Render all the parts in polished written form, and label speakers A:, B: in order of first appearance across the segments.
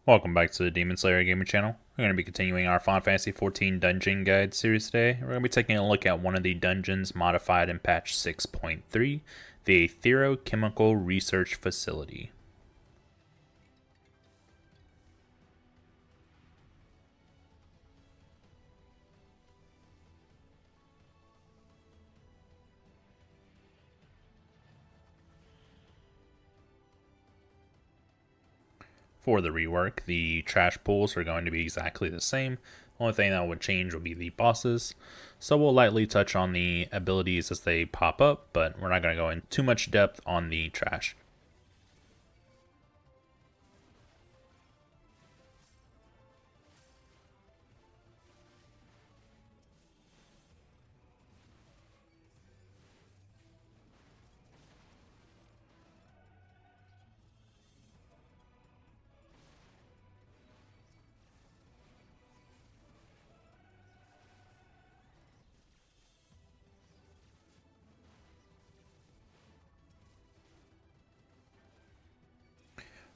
A: Welcome back to the Demon Slayer Gaming Channel. We're going to be continuing our Final Fantasy XIV Dungeon Guide series today. We're going to be taking a look at one of the dungeons modified in patch 6.3, the Aetherochemical Research Facility. For the rework, the trash pools are going to be exactly the same. Only thing that would change will be the bosses. So we'll lightly touch on the abilities as they pop up, but we're not going to go in too much depth on the trash.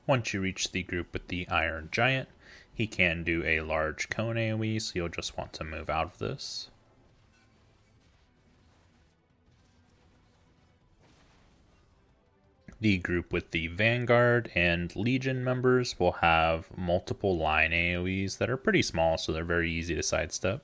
A: Once you reach the group with the Iron Giant, he can do a large cone AoE, so you'll just want to move out of this. The group with the Vanguard and Legion members will have multiple line AoEs that are pretty small, so they're very easy to sidestep.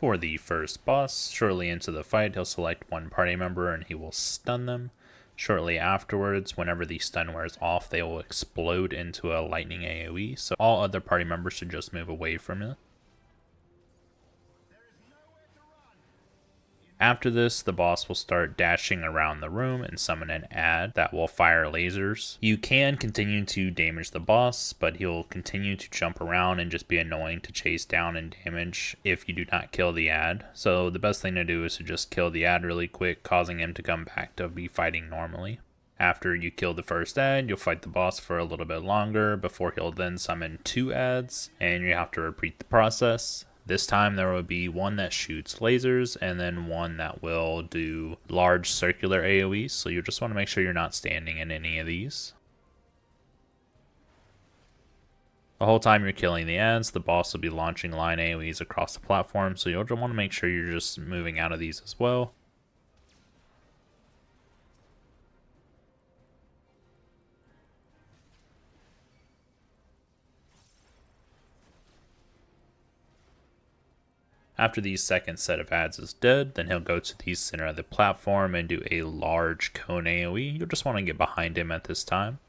A: For the first boss, shortly into the fight, he'll select one party member and he will stun them. Shortly afterwards, whenever the stun wears off, they will explode into a lightning AoE, so all other party members should just move away from it. After this, the boss will start dashing around the room and summon an ad that will fire lasers. You can continue to damage the boss, but he'll continue to jump around and just be annoying to chase down and damage if you do not kill the ad. So the best thing to do is to just kill the ad really quick, causing him to come back to be fighting normally. After you kill the first ad, you'll fight the boss for a little bit longer before he'll then summon two ads, and you have to repeat the process. This time there will be one that shoots lasers and then one that will do large circular AoEs, so you just want to make sure you're not standing in any of these. The whole time you're killing the ads, the boss will be launching line AoEs across the platform, so you'll want to make sure you're just moving out of these as well. After the second set of ads is dead, then he'll go to the center of the platform and do a large cone AoE. You'll just want to get behind him at this time.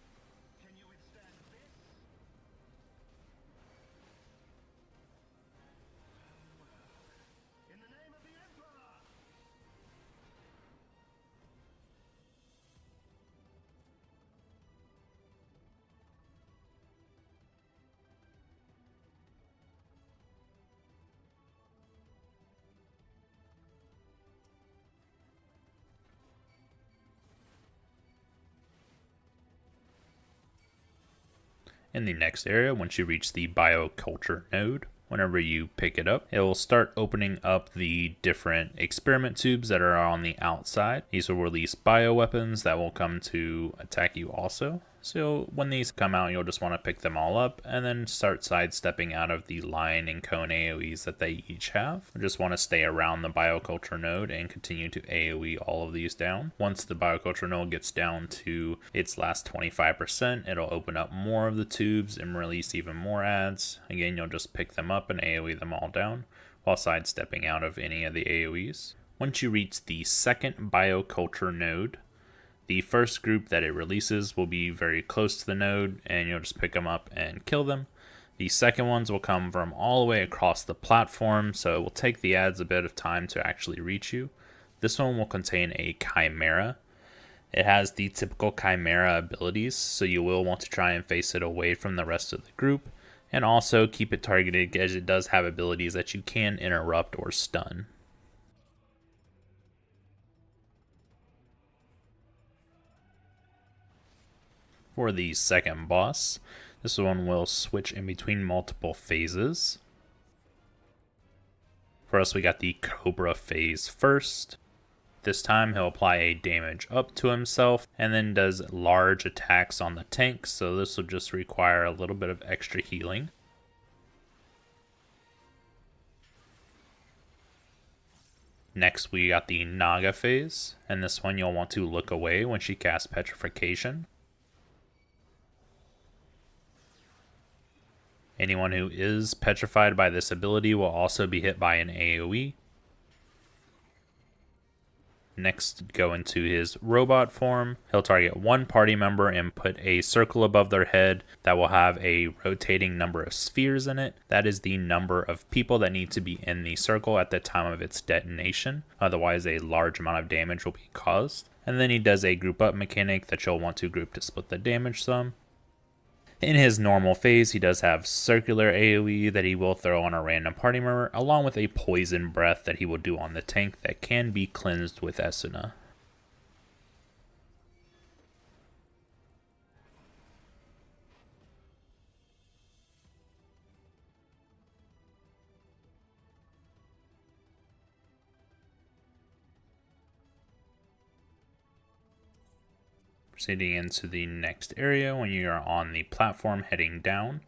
A: In the next area, once you reach the bioculture node, whenever you pick it up, it will start opening up the different experiment tubes that are on the outside. These will release bioweapons that will come to attack you also. So when these come out, you'll just want to pick them all up and then start sidestepping out of the line and cone AoEs that they each have. You just want to stay around the bioculture node and continue to AoE all of these down. Once the bioculture node gets down to its last 25%, it'll open up more of the tubes and release even more ads. Again, you'll just pick them up and AoE them all down while sidestepping out of any of the AoEs. Once you reach the second bioculture node, the first group that it releases will be very close to the node, and you'll just pick them up and kill them. The second ones will come from all the way across the platform, so it will take the ads a bit of time to actually reach you. This one will contain a Chimera. It has the typical Chimera abilities, so you will want to try and face it away from the rest of the group, and also keep it targeted as it does have abilities that you can interrupt or stun. For the second boss, this one will switch in between multiple phases. For us, we got the Cobra phase first. This time he'll apply a damage up to himself and then does large attacks on the tank, so this will just require a little bit of extra healing. Next we got the Naga phase, and this one you'll want to look away when she casts Petrification. Anyone who is petrified by this ability will also be hit by an AoE. Next, go into his robot form. He'll target one party member and put a circle above their head that will have a rotating number of spheres in it. That is the number of people that need to be in the circle at the time of its detonation. Otherwise, a large amount of damage will be caused. And then he does a group up mechanic that you'll want to group to split the damage some. In his normal phase, he does have circular AoE that he will throw on a random party member, along with a poison breath that he will do on the tank that can be cleansed with Esuna. Proceeding into the next area, when you are on the platform heading down,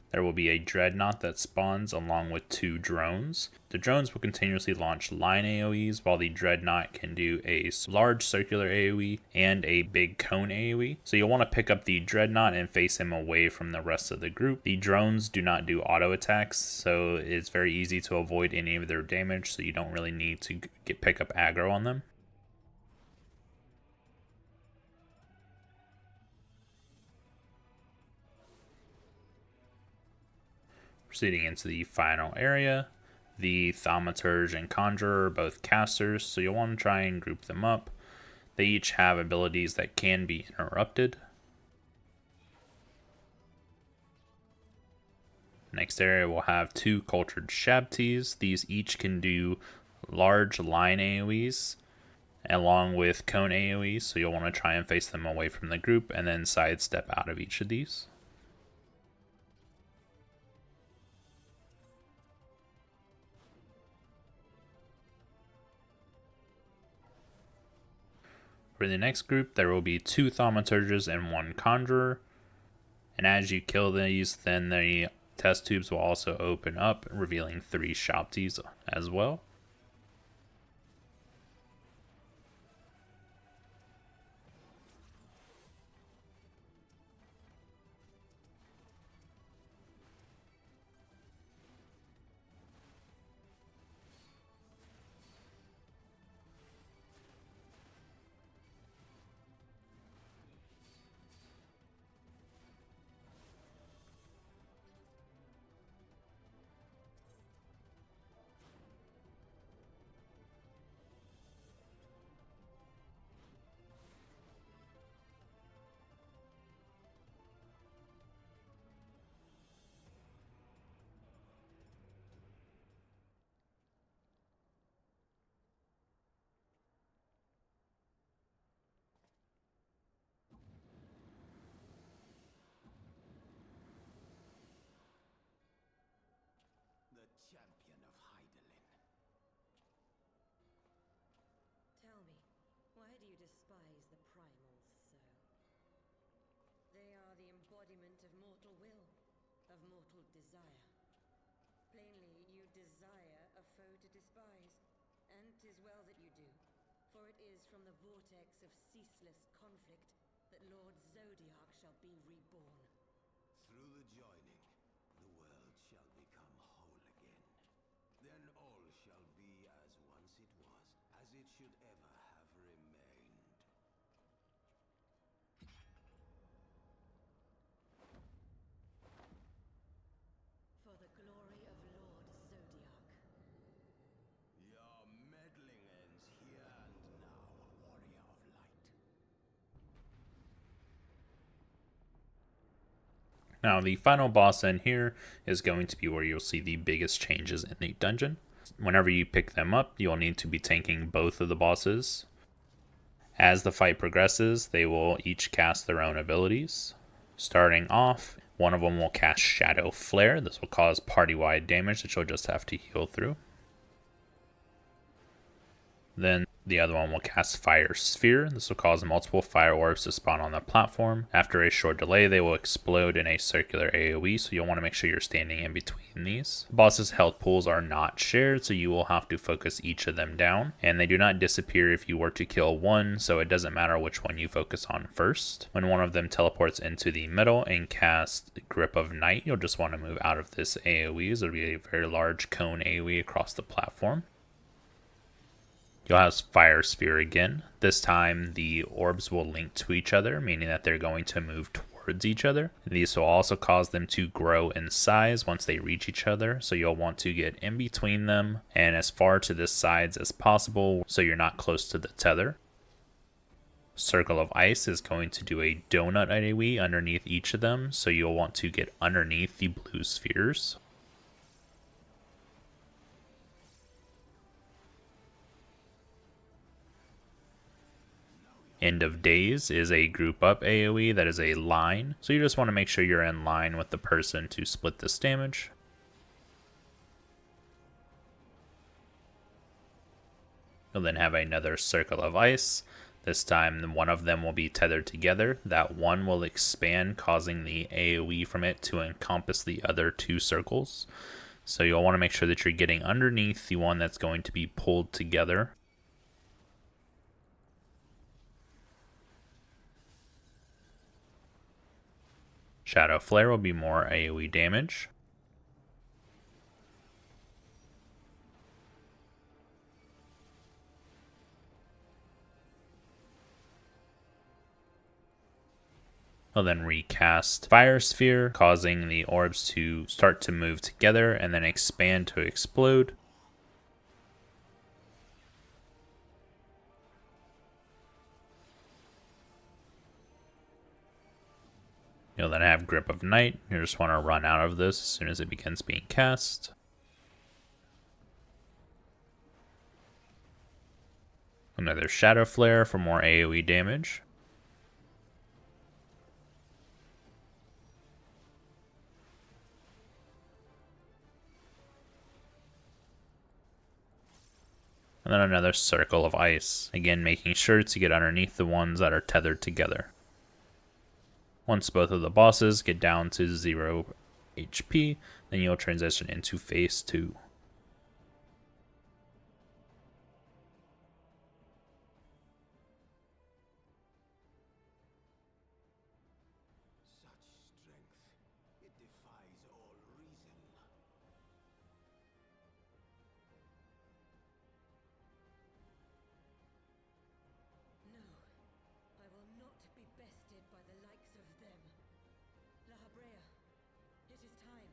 A: there will be a dreadnought that spawns along with 2 drones. The drones will continuously launch line AoEs, while the dreadnought can do a large circular AoE and a big cone AoE. So you'll want to pick up the dreadnought and face him away from the rest of the group. The drones do not do auto attacks, so it's very easy to avoid any of their damage, so you don't really need to pick up aggro on them. Proceeding into the final area, the Thaumaturge and Conjurer are both casters, so you'll want to try and group them up. They each have abilities that can be interrupted. Next area will have 2 Cultured Shabtis. These each can do large line AoEs along with cone AoEs, so you'll want to try and face them away from the group and then sidestep out of each of these. For the next group, there will be 2 Thaumaturges and 1 Conjurer. And as you kill these, then the test tubes will also open up, revealing 3 Shabtis as well.
B: Embodiment of mortal will, of mortal desire. Plainly, you desire a foe to despise, and 'tis well that you do, for it is from the vortex of ceaseless conflict that Lord Zodiark shall be reborn.
C: Through the joining, the world shall become whole again. Then all shall be as once it was, as it should ever have remained.
B: For the glory of Lord Zodiark.
C: Your meddling ends here and now, warrior of light.
A: Now, the final boss in here is going to be where you'll see the biggest changes in the dungeon. Whenever you pick them up, you'll need to be tanking both of the bosses. As the fight progresses, they will each cast their own abilities. Starting off, one of them will cast Shadow Flare. This will cause party-wide damage that you'll just have to heal through. Then the other one will cast Fire Sphere. This will cause multiple fire orbs to spawn on the platform. After a short delay, they will explode in a circular AoE, so you'll want to make sure you're standing in between these. The boss's health pools are not shared, so you will have to focus each of them down, and they do not disappear if you were to kill one, so it doesn't matter which one you focus on first. When one of them teleports into the middle and casts Grip of Night, you'll just want to move out of this AoE, so it'll be a very large cone AoE across the platform. You'll have Fire Sphere again. This time the orbs will link to each other, meaning that they're going to move towards each other. These will also cause them to grow in size once they reach each other, so you'll want to get in between them and as far to the sides as possible so you're not close to the tether. Circle of Ice is going to do a donut AoE underneath each of them, so you'll want to get underneath the blue spheres. End of Days is a group up AoE that is a line, so you just want to make sure you're in line with the person to split this damage. You'll then have another Circle of Ice. This time one of them will be tethered together. That one will expand, causing the AoE from it to encompass the other two circles. So you'll want to make sure that you're getting underneath the one that's going to be pulled together. Shadow Flare will be more AoE damage. I'll then recast Fire Sphere, causing the orbs to start to move together and then expand to explode. You'll then have Grip of Night. You just want to run out of this as soon as it begins being cast. Another Shadow Flare for more AoE damage. And then another Circle of Ice. Again, making sure to get underneath the ones that are tethered together. Once both of the bosses get down to 0 HP, then you'll transition into phase 2.
C: Such strength, it defies all reason.
B: No, I will not be bested by the likes of them. La Habrea, it is time.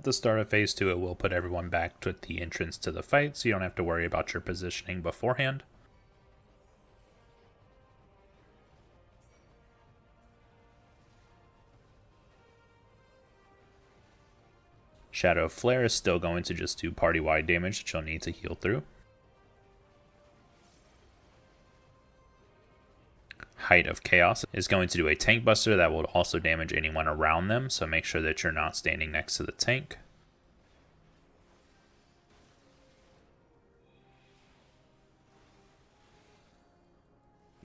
A: At the start of phase 2, it will put everyone back to the entrance to the fight, so you don't have to worry about your positioning beforehand. Shadow Flare is still going to just do party-wide damage that you'll need to heal through. Height of Chaos is going to do a tank buster that will also damage anyone around them, so make sure that you're not standing next to the tank.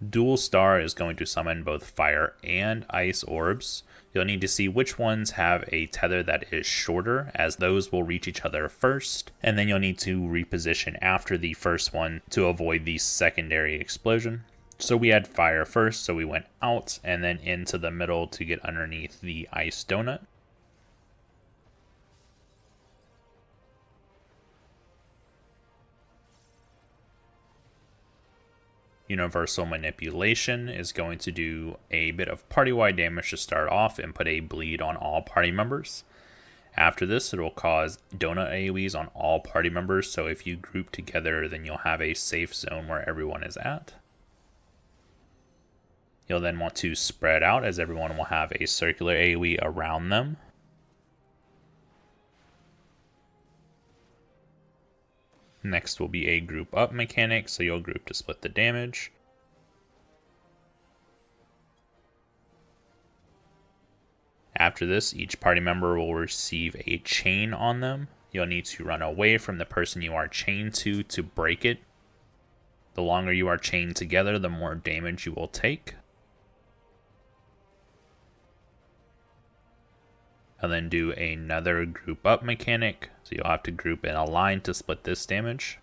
A: Dual Star is going to summon both fire and ice orbs. You'll need to see which ones have a tether that is shorter, as those will reach each other first, and then you'll need to reposition after the first one to avoid the secondary explosion. So we had fire first, so we went out and then into the middle to get underneath the ice donut. Universal Manipulation is going to do a bit of party-wide damage to start off and put a bleed on all party members. After this, it will cause donut AoEs on all party members, so if you group together, then you'll have a safe zone where everyone is at. You'll then want to spread out, as everyone will have a circular AoE around them. Next will be a group up mechanic, so you'll group to split the damage. After this, each party member will receive a chain on them. You'll need to run away from the person you are chained to break it. The longer you are chained together, the more damage you will take. And then do another group up mechanic, so you'll have to group in a line to split this damage.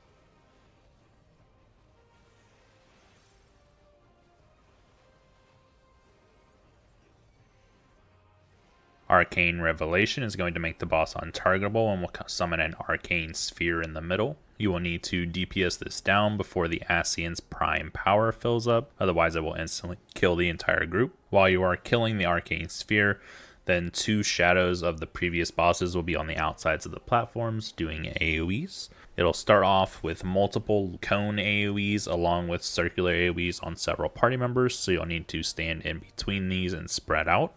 A: Arcane Revelation is going to make the boss untargetable and will summon an arcane sphere in the middle. You will need to DPS this down before the Ascian's prime power fills up, otherwise it will instantly kill the entire group. While you are killing the arcane sphere, then 2 shadows of the previous bosses will be on the outsides of the platforms doing AoEs. It'll start off with multiple cone AoEs along with circular AoEs on several party members, so you'll need to stand in between these and spread out.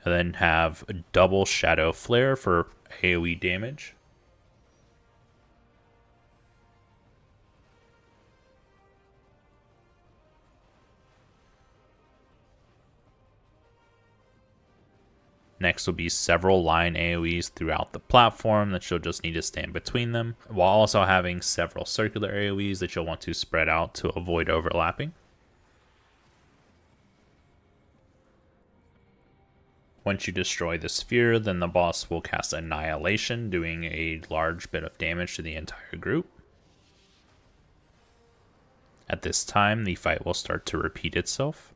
A: And then have a double Shadow Flare for AoE damage. Next will be several line AoEs throughout the platform that you'll just need to stand between them, while also having several circular AoEs that you'll want to spread out to avoid overlapping. Once you destroy the sphere, then the boss will cast Annihilation, doing a large bit of damage to the entire group. At this time, the fight will start to repeat itself.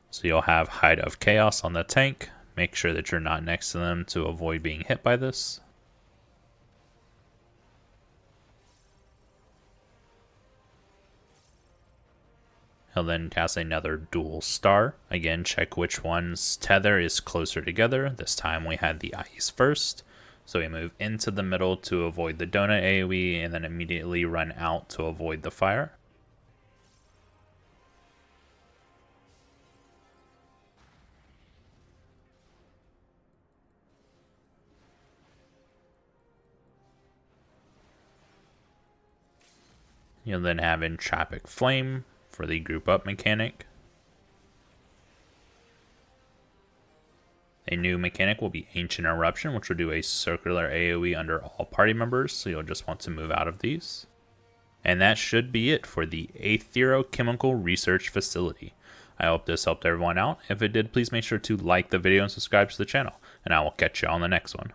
A: So you'll have Height of Chaos on the tank. Make sure that you're not next to them to avoid being hit by this. He'll then cast another Dual Star. Again, check which one's tether is closer together. This time we had the ice first. So we move into the middle to avoid the donut AoE and then immediately run out to avoid the fire. You'll then have Entropic Flame for the group up mechanic. A new mechanic will be Ancient Eruption, which will do a circular AoE under all party members, so you'll just want to move out of these. And that should be it for the Aetherochemical Research Facility. I hope this helped everyone out. If it did, please make sure to like the video and subscribe to the channel, and I will catch you on the next one.